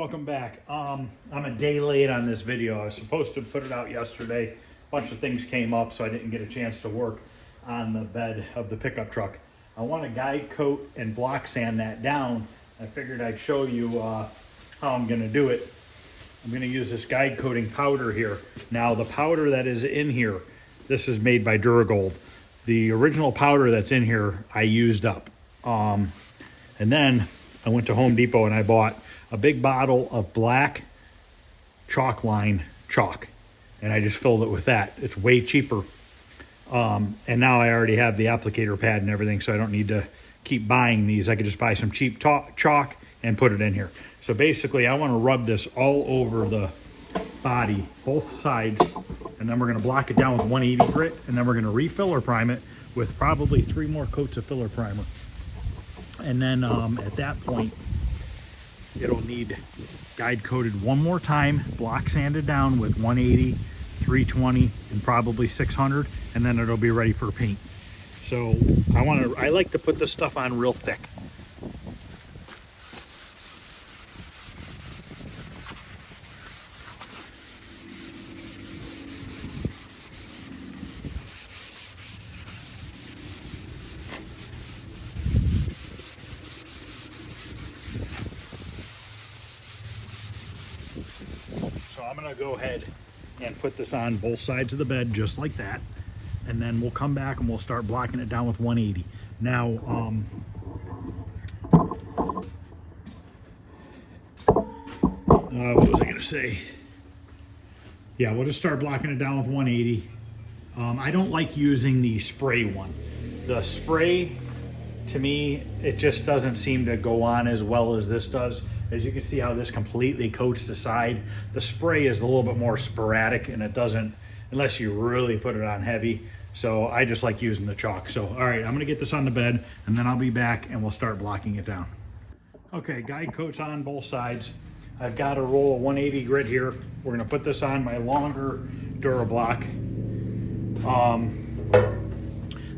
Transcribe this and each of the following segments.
welcome back. I'm a day late on this video. I was supposed to put it out yesterday. A bunch of things came up, so I didn't get a chance to work on the bed of the pickup truck. I want to guide coat and block sand that down. I figured I'd show you how I'm going to do it. I'm going to use this guide coating powder here. Now the powder that is in here, this is made by Duragold. The original powder that's in here I used up. And then I went to Home Depot and I bought a big bottle of black chalk line chalk, and I just filled it with that. It's way cheaper. And now I already have the applicator pad and everything, so I don't need to keep buying these. I could just buy some cheap chalk and put it in here. So basically I want to rub this all over the body, both sides, and then we're going to block it down with 180 grit, and then we're going to refiller prime it with probably 3 more coats of filler primer. And then at that point, it'll need guide coated one more time, block sanded down with 180, 320, and probably 600, and then it'll be ready for paint. So I like to put this stuff on real thick. So I'm gonna go ahead and put this on both sides of the bed just like that, and then we'll come back and we'll start blocking it down with 180. Now what was I gonna say? Yeah, we'll just start blocking it down with 180. I don't like using the spray one. The spray, to me, it just doesn't seem to go on as well as this does. As you can see how this completely coats the side. The spray is a little bit more sporadic, and it doesn't, unless you really put it on heavy. So I just like using the chalk. So, all right, I'm gonna get this on the bed, and then I'll be back and we'll start blocking it down. Okay, guide coats on both sides. I've got a roll of 180 grit here. We're gonna put this on my longer DuraBlock.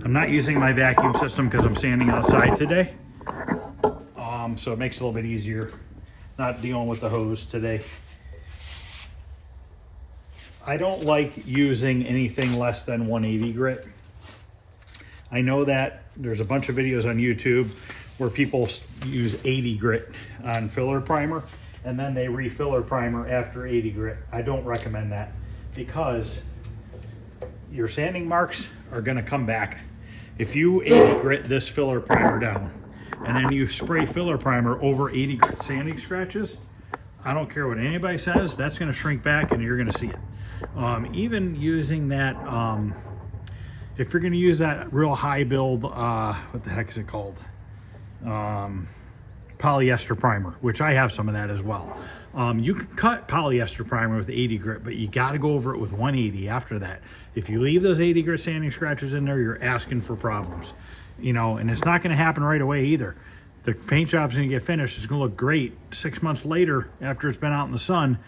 I'm not using my vacuum system because I'm sanding outside today. So it makes it a little bit easier not dealing with the hose today. I don't like using anything less than 180 grit. I know that there's a bunch of videos on YouTube where people use 80 grit on filler primer, and then they refiller primer after 80 grit. I don't recommend that, because your sanding marks are gonna come back. If you 80 grit this filler primer down, and then you spray filler primer over 80 grit sanding scratches, I don't care what anybody says, that's going to shrink back and you're going to see it. Even using that, if you're going to use that real high build, what the heck is it called? Polyester primer, which I have some of that as well. You can cut polyester primer with 80 grit, but you got to go over it with 180 after that. If you leave those 80 grit sanding scratches in there, you're asking for problems. You know, and it's not going to happen right away either. The paint job's going to get finished. It's going to look great. 6 months later, after it's been out in the sun,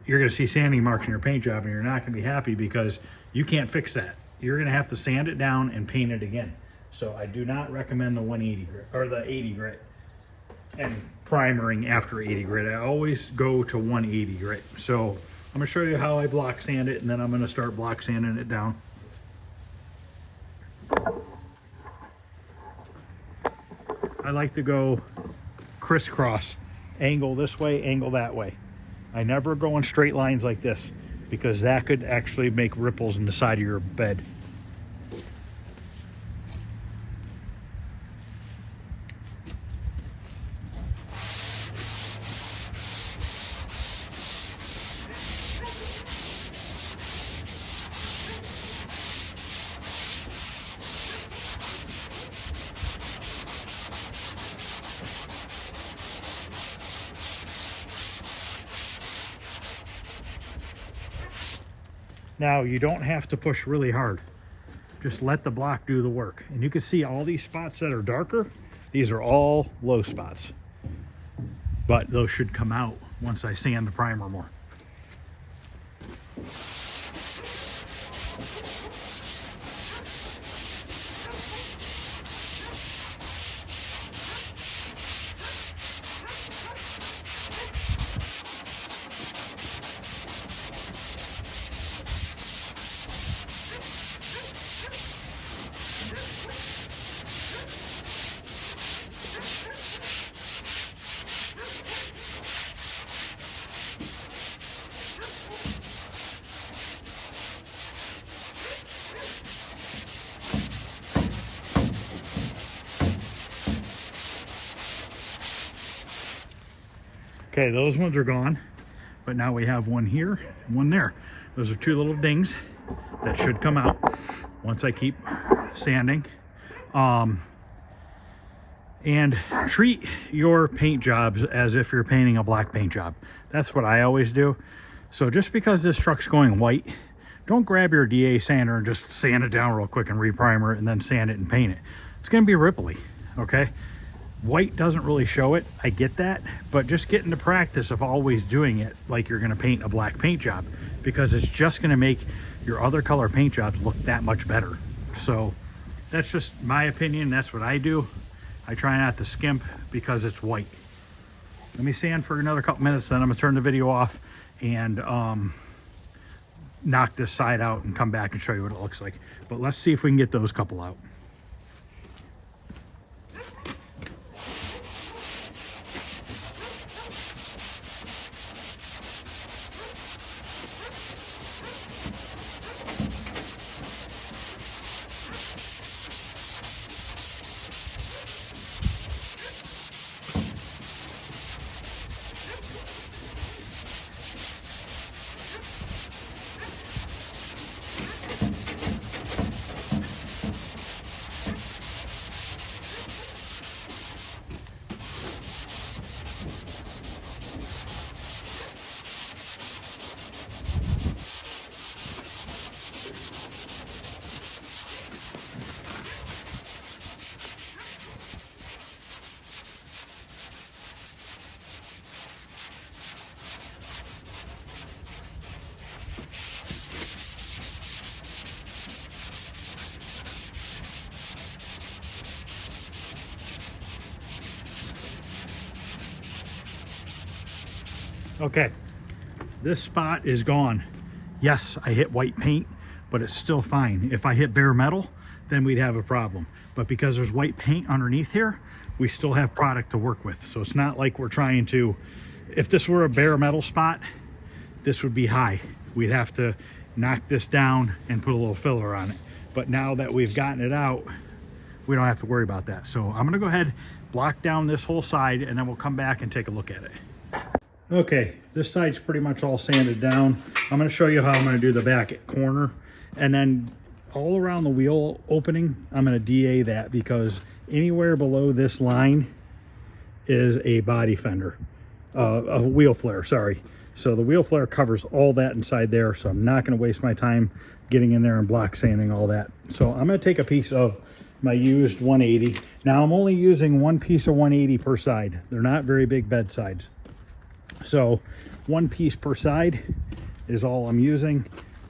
you're going to see sanding marks in your paint job, and you're not going to be happy because you can't fix that. You're going to have to sand it down and paint it again. So I do not recommend the 180 grit or the 80 grit and primering after 80 grit. I always go to 180 grit. So I'm going to show you how I block sand it, and then I'm going to start block sanding it down. I like to go crisscross, angle this way, angle that way. I never go in straight lines like this, because that could actually make ripples in the side of your bed. Now, you don't have to push really hard. Just let the block do the work. And you can see all these spots that are darker, these are all low spots. But those should come out once I sand the primer more. Okay, those ones are gone, but now we have one here and one there. Those are two little dings that should come out once I keep sanding. And treat your paint jobs as if you're painting a black paint job. That's what I always do. So just because this truck's going white, don't grab your DA sander and just sand it down real quick and reprimer it and then sand it and paint it. It's going to be ripply, okay? White doesn't really show it, I get that, but just get into practice of always doing it like you're going to paint a black paint job, because it's just going to make your other color paint jobs look that much better. So that's just my opinion. That's what I do. I try not to skimp because it's white. Let me sand for another couple minutes, then I'm going to turn the video off and knock this side out and come back and show you what it looks like. But let's see if we can get those couple out. Okay, this spot is gone. Yes, I hit white paint, but it's still fine. If I hit bare metal, then we'd have a problem. But because there's white paint underneath here, we still have product to work with. So it's not like we're trying to, if this were a bare metal spot, this would be high. We'd have to knock this down and put a little filler on it. But now that we've gotten it out, we don't have to worry about that. So I'm gonna go ahead, block down this whole side, and then we'll come back and take a look at it. Okay, this side's pretty much all sanded down. I'm going to show you how I'm going to do the back corner, and then all around the wheel opening, I'm going to DA that, because anywhere below this line is a body fender, a wheel flare, sorry. So the wheel flare covers all that inside there, so I'm not going to waste my time getting in there and block sanding all that. So I'm going to take a piece of my used 180. Now I'm only using one piece of 180 per side. They're not very big bed sides. So one piece per side is all I'm using.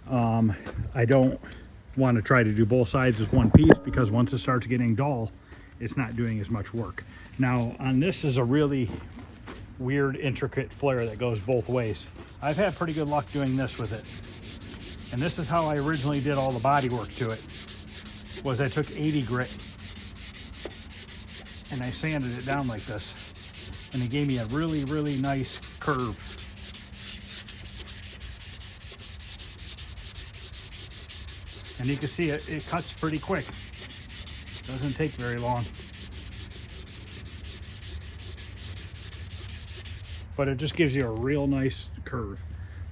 I don't want to try to do both sides with one piece, because once it starts getting dull, it's not doing as much work. Now on this is a really weird intricate flare that goes both ways. I've had pretty good luck doing this with it. And this is how I originally did all the body work to it, was I took 80 grit and I sanded it down like this. And it gave me a really, really nice curve. And you can see it cuts pretty quick. Doesn't take very long. But it just gives you a real nice curve.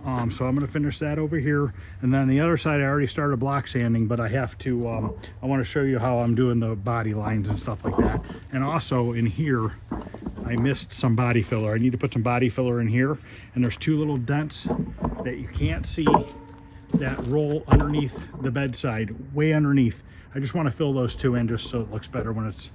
So I'm going to finish that over here, and then the other side I already started block sanding, but I have to I want to show you how I'm doing the body lines and stuff like that. And also in here I missed some body filler. I need to put some body filler in here, and there's two little dents that you can't see that roll underneath the bedside, way underneath. I just want to fill those two in just so it looks better when it's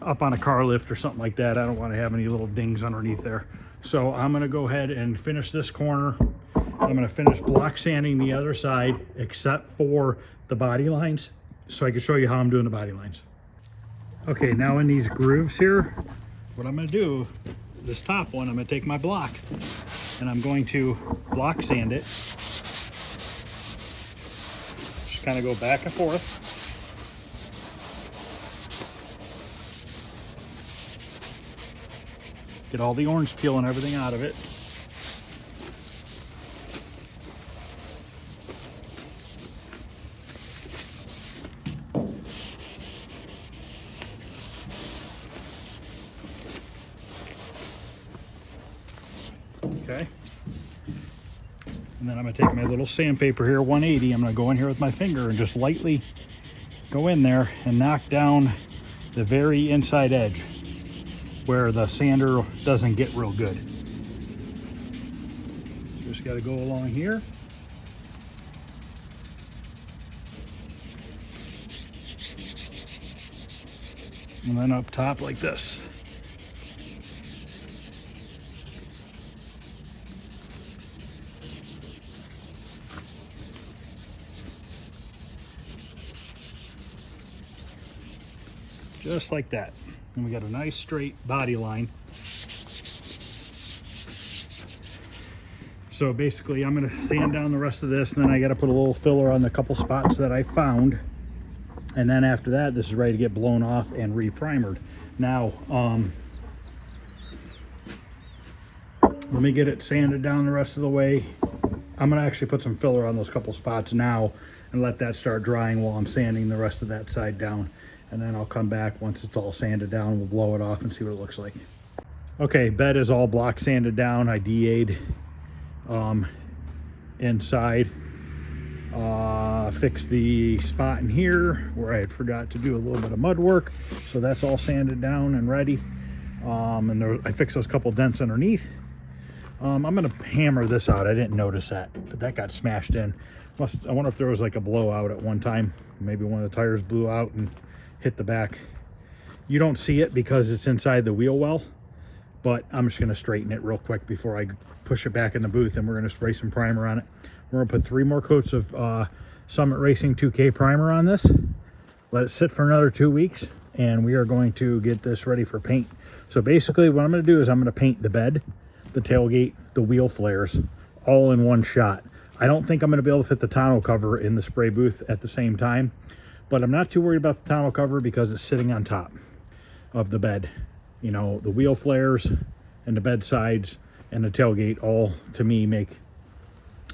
up on a car lift or something like that. I don't want to have any little dings underneath there. So I'm going to go ahead and finish this corner. I'm going to finish block sanding the other side except for the body lines, so I can show you how I'm doing the body lines. Okay, now in these grooves here, what I'm going to do, this top one, I'm going to take my block and I'm going to block sand it. Just kind of go back and forth. Get all the orange peel and everything out of it. Okay. And then I'm gonna take my little sandpaper here, 180. I'm gonna go in here with my finger and just lightly go in there and knock down the very inside edge where the sander doesn't get real good. Just gotta go along here. And then up top like this. Just like that. And we got a nice straight body line. So basically I'm gonna sand down the rest of this, and then I gotta put a little filler on the couple spots that I found. And then after that, this is ready to get blown off and re-primered. Now, let me get it sanded down the rest of the way. I'm gonna actually put some filler on those couple spots now and let that start drying while I'm sanding the rest of that side down. And then I'll come back once it's all sanded down. We'll blow it off and see what it looks like. Okay, bed is all block sanded down. I DA'd inside. Fixed the spot in here where I had forgot to do a little bit of mud work, so that's all sanded down and ready. I fixed those couple dents underneath. I'm gonna hammer this out. I didn't notice that, but that got smashed in. I wonder if there was like a blowout at one time. Maybe one of the tires blew out and hit the back. You don't see it because it's inside the wheel well, but I'm just gonna straighten it real quick before I push it back in the booth, and we're gonna spray some primer on it. We're gonna put 3 more coats of Summit Racing 2K primer on this, let it sit for another 2 weeks, and we are going to get this ready for paint. So basically what I'm gonna do is I'm gonna paint the bed, the tailgate, the wheel flares, all in one shot. I don't think I'm gonna be able to fit the tonneau cover in the spray booth at the same time, but I'm not too worried about the tonneau cover because it's sitting on top of the bed. You know, the wheel flares and the bed sides and the tailgate all, to me, make,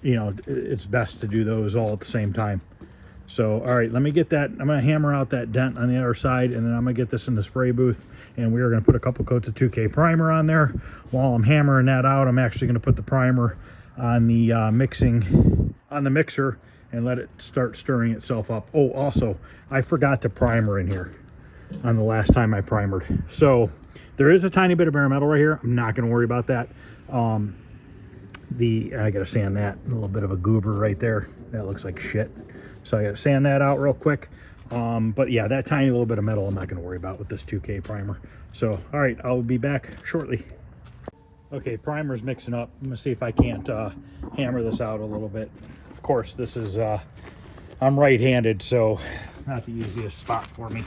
you know, it's best to do those all at the same time. So, all right, let me get that. I'm gonna hammer out that dent on the other side, and then I'm gonna get this in the spray booth, and we are gonna put a couple coats of 2K primer on there. While I'm hammering that out, I'm actually gonna put the primer on the mixer and let it start stirring itself up. Oh, also, I forgot to primer in here on the last time I primered. So there is a tiny bit of bare metal right here. I'm not gonna worry about that. I gotta sand that, a little bit of a goober right there. That looks like shit. So I gotta sand that out real quick. But yeah, that tiny little bit of metal I'm not gonna worry about with this 2K primer. So, all right, I'll be back shortly. Okay, primer's mixing up. I'm gonna see if I can't hammer this out a little bit. Of course, this is, I'm right-handed, so not the easiest spot for me.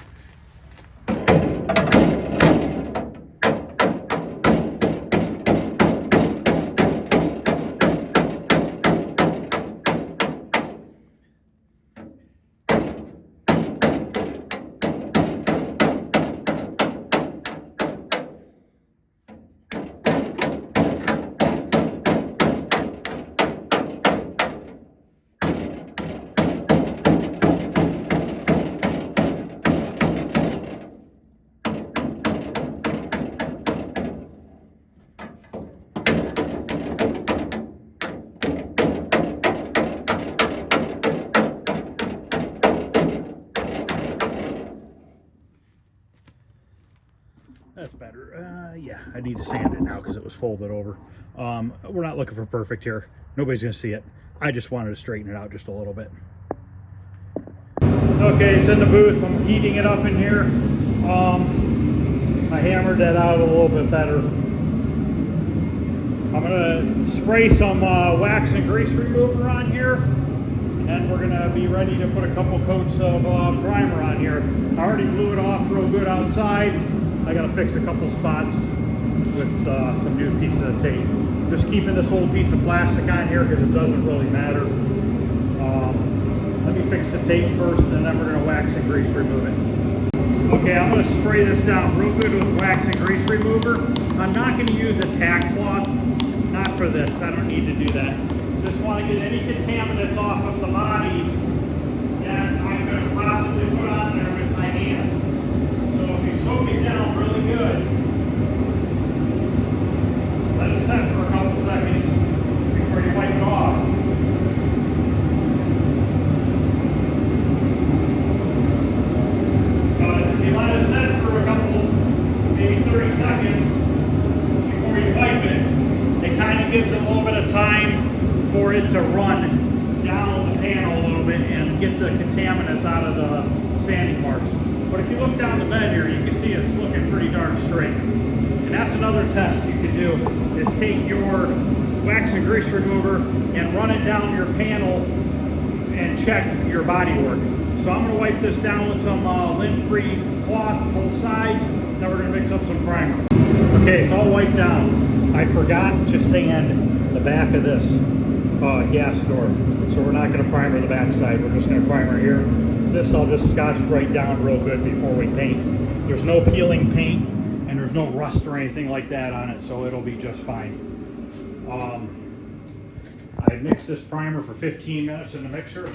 That's better. Yeah, I need to sand it now because it was folded over. We're not looking for perfect here. Nobody's gonna see it. I just wanted to straighten it out just a little bit. Okay, it's in the booth. I'm heating it up in here. I hammered that out a little bit better. I'm gonna spray some wax and grease remover on here, and we're gonna be ready to put a couple coats of primer on here. I already blew it off real good outside. I gotta fix a couple spots with some new pieces of tape. Just keeping this old piece of plastic on here because it doesn't really matter. Let me fix the tape first, and then we're gonna wax and grease remove it. Okay, I'm gonna spray this down real good with wax and grease remover. I'm not gonna use a tack cloth, not for this. I don't need to do that. Just want to get any contaminants off of the body that I could possibly put on there with my hands. So if you soak it down really good, let it set for a couple seconds. you let it set for a couple, maybe 30 seconds before you wipe it, it kind of gives it a little bit of time for it to run down the panel a little bit and get the contaminants out of the sanding marks. But if you look down the bed here, you can see it's looking pretty darn straight. And that's another test you can do, is take your wax and grease remover and run it down your panel and check your body work. So I'm going to wipe this down with some lint-free cloth both sides, then we're going to mix up some primer. Okay, it's all wiped down. I forgot to sand the back of this gas door, so we're not going to primer the back side, we're just going to primer here. This I'll just scotch right down real good before we paint. There's no peeling paint and there's no rust or anything like that on it, so it'll be just fine. I mixed this primer for 15 minutes in the mixer.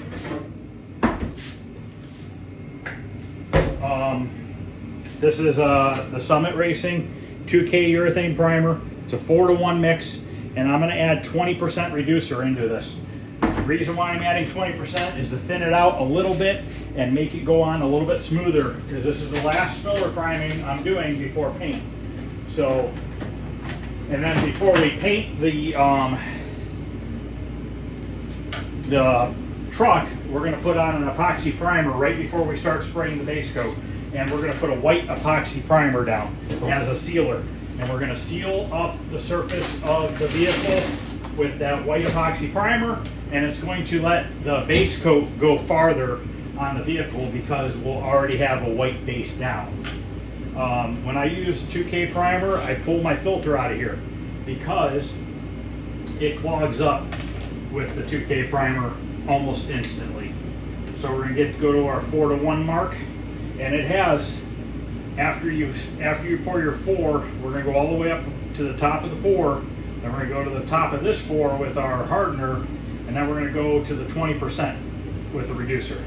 This is the Summit Racing 2K urethane primer. It's a 4-to-1 mix, and I'm going to add 20% reducer into this. The reason why I'm adding 20% is to thin it out a little bit and make it go on a little bit smoother, because this is the last filler priming I'm doing before paint. So, and then before we paint the truck, we're going to put on an epoxy primer right before we start spraying the base coat. And we're going to put a white epoxy primer down as a sealer. And we're going to seal up the surface of the vehicle with that white epoxy primer, and it's going to let the base coat go farther on the vehicle because we'll already have a white base down. When I use 2K primer, I pull my filter out of here because it clogs up with the 2K primer almost instantly. So we're going to go to our 4-to-1 mark, and it has, after you pour your 4, we're going to go all the way up to the top of the 4, then we're going to go to the top of this 4 with our hardener, and then we're going to go to the 20% with the reducer.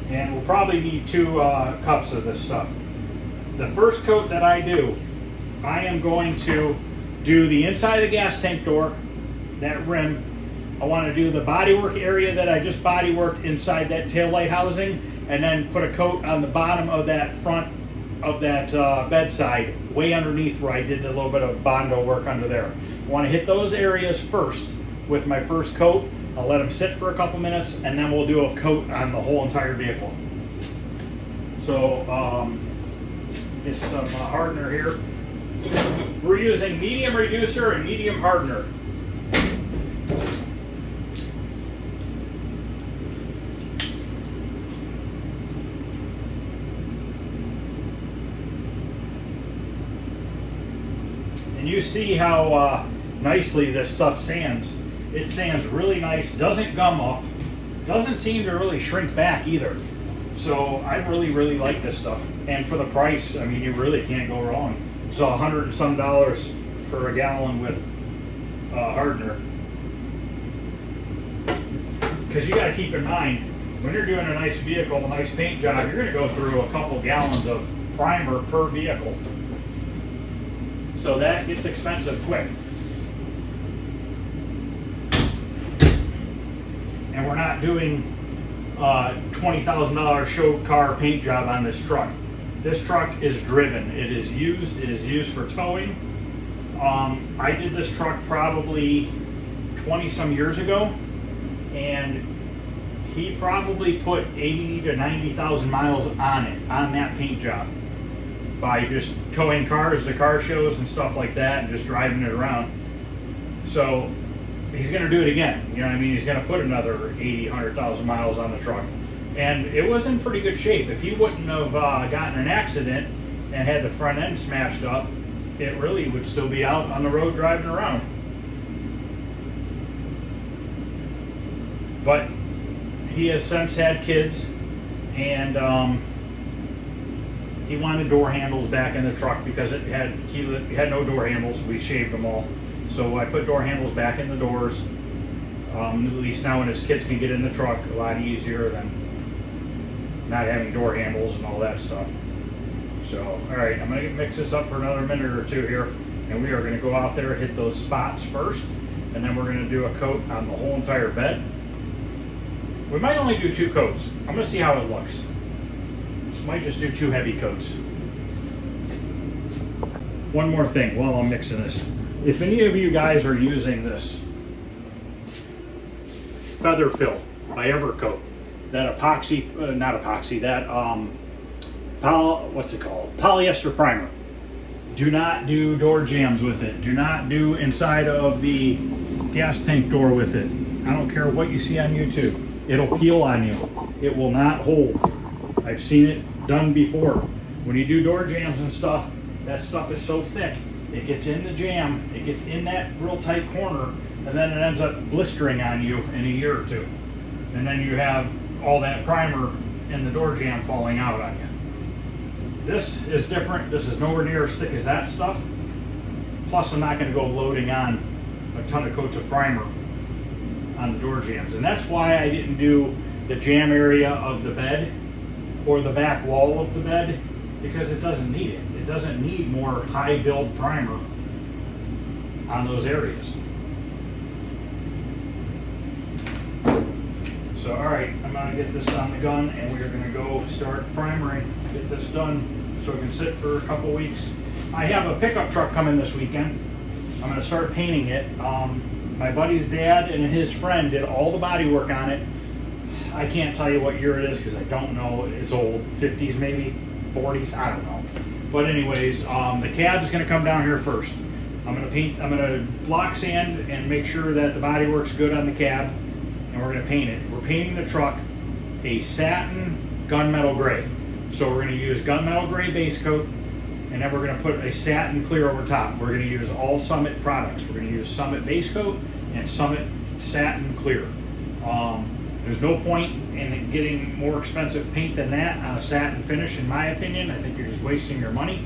And we'll probably need 2 cups of this stuff. The first coat that I do, I am going to do the inside of the gas tank door, that rim. I want to do the bodywork area that I just bodyworked inside that taillight housing, and then put a coat on the bottom of that front of that bedside, way underneath where I did a little bit of Bondo work under there. I want to hit those areas first with my first coat. I'll let them sit for a couple minutes, and then we'll do a coat on the whole entire vehicle. So get some hardener here. We're using medium reducer and medium hardener. And you see how nicely this stuff sands. It sands really nice, doesn't gum up, doesn't seem to really shrink back either. So I really like this stuff. And for the price, I mean, you really can't go wrong. So $100 and some for a gallon with hardener. Because you got to keep in mind, when you're doing a nice vehicle, a nice paint job, you're going to go through a couple gallons of primer per vehicle. So that gets expensive quick. And we're not doing $20,000 show car paint job on this truck. This truck is driven. It is used for towing. I did this truck probably 20 some years ago, and he probably put 80 to 90,000 miles on it, on that paint job, by just towing cars to car shows and stuff like that and just driving it around. So he's going to do it again. You know what I mean? He's going to put another 80, 100,000 miles on the truck. And it was in pretty good shape. If he wouldn't have gotten an accident and had the front end smashed up, it really would still be out on the road driving around. But he has since had kids, and he wanted door handles back in the truck because he had no door handles. We shaved them all. So I put door handles back in the doors. At least now when his kids can get in the truck, a lot easier than not having door handles and all that stuff. So, all right, I'm gonna mix this up for another minute or two here, and we are gonna go out there, hit those spots first, and then we're gonna do a coat on the whole entire bed. We might only do 2 coats. I'm gonna see how it looks. Might just do 2 heavy coats. One more thing while I'm mixing this. If any of you guys are using this Feather Fill by Evercoat, that epoxy, not epoxy, that what's it called? Polyester primer. Do not do door jambs with it. Do not do inside of the gas tank door with it. I don't care what you see on YouTube. It'll peel on you. It will not hold. I've seen it done before. When you do door jambs and stuff, that stuff is so thick, it gets in the jam, it gets in that real tight corner, and then it ends up blistering on you in a year or 2. And then you have all that primer in the door jam falling out on you. This is different. This is nowhere near as thick as that stuff. Plus, I'm not going to go loading on a ton of coats of primer on the door jams. And that's why I didn't do the jam area of the bed or the back wall of the bed, because it doesn't need it. It doesn't need more high build primer on those areas. So all right, I'm gonna get this on the gun and we're gonna go start primering, get this done so it can sit for a couple weeks. I have a pickup truck coming this weekend. I'm gonna start painting it. My buddy's dad and his friend did all the body work on it. I can't tell you what year it is because I don't know. It's old, 50s maybe, 40s, I don't know. But anyways, the cab is gonna come down here first. I'm gonna block sand and make sure that the body works good on the cab, and we're gonna paint it. We're painting the truck a satin gunmetal gray. So we're gonna use gunmetal gray base coat, and then we're gonna put a satin clear over top. We're gonna use all Summit products. We're gonna use Summit base coat and Summit satin clear. There's no point in getting more expensive paint than that on a satin finish, in my opinion. I think you're just wasting your money.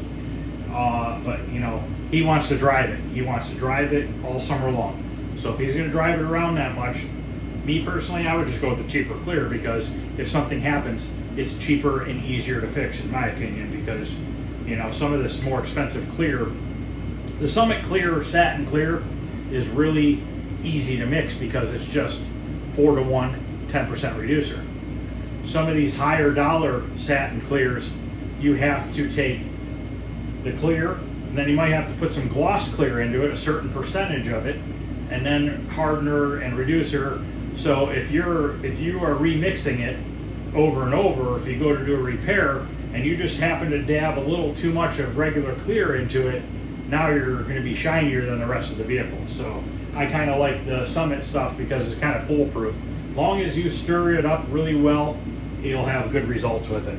But you know, he wants to drive it. He wants to drive it all summer long. So if he's gonna drive it around that much, me personally, I would just go with the cheaper clear, because if something happens, it's cheaper and easier to fix, in my opinion, because you know, some of this more expensive clear, the Summit clear, satin clear, is really easy to mix because it's just 4-to-1, 10% reducer. Some of these higher dollar satin clears, you have to take the clear, and then you might have to put some gloss clear into it, a certain percentage of it, and then hardener and reducer. So if you are remixing it over and over, if you go to do a repair and you just happen to dab a little too much of regular clear into it, now you're going to be shinier than the rest of the vehicle. So I kind of like the Summit stuff because it's kind of foolproof. Long as you stir it up really well, you'll have good results with it.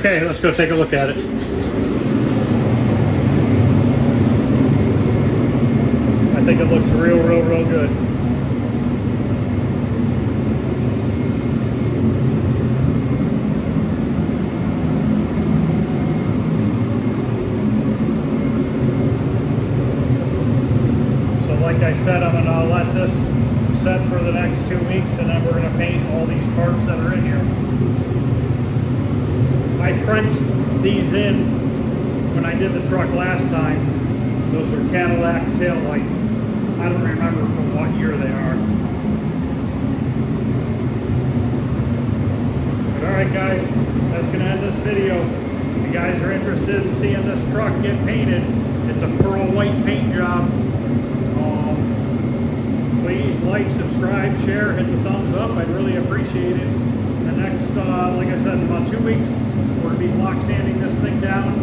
Okay, let's go take a look at it. I think it looks real good. So like I said, I'm gonna let this set for the next 2 weeks, and then we're gonna paint all these parts that are in here. I Frenched these in when I did the truck last time. Those are Cadillac tail lights. I don't remember from what year they are. But alright guys, that's going to end this video. If you guys are interested in seeing this truck get painted, it's a pearl white paint job. Please like, subscribe, share, hit the thumbs up. I'd really appreciate it. The next, like I said, in about 2 weeks, we're going to be block sanding this thing down.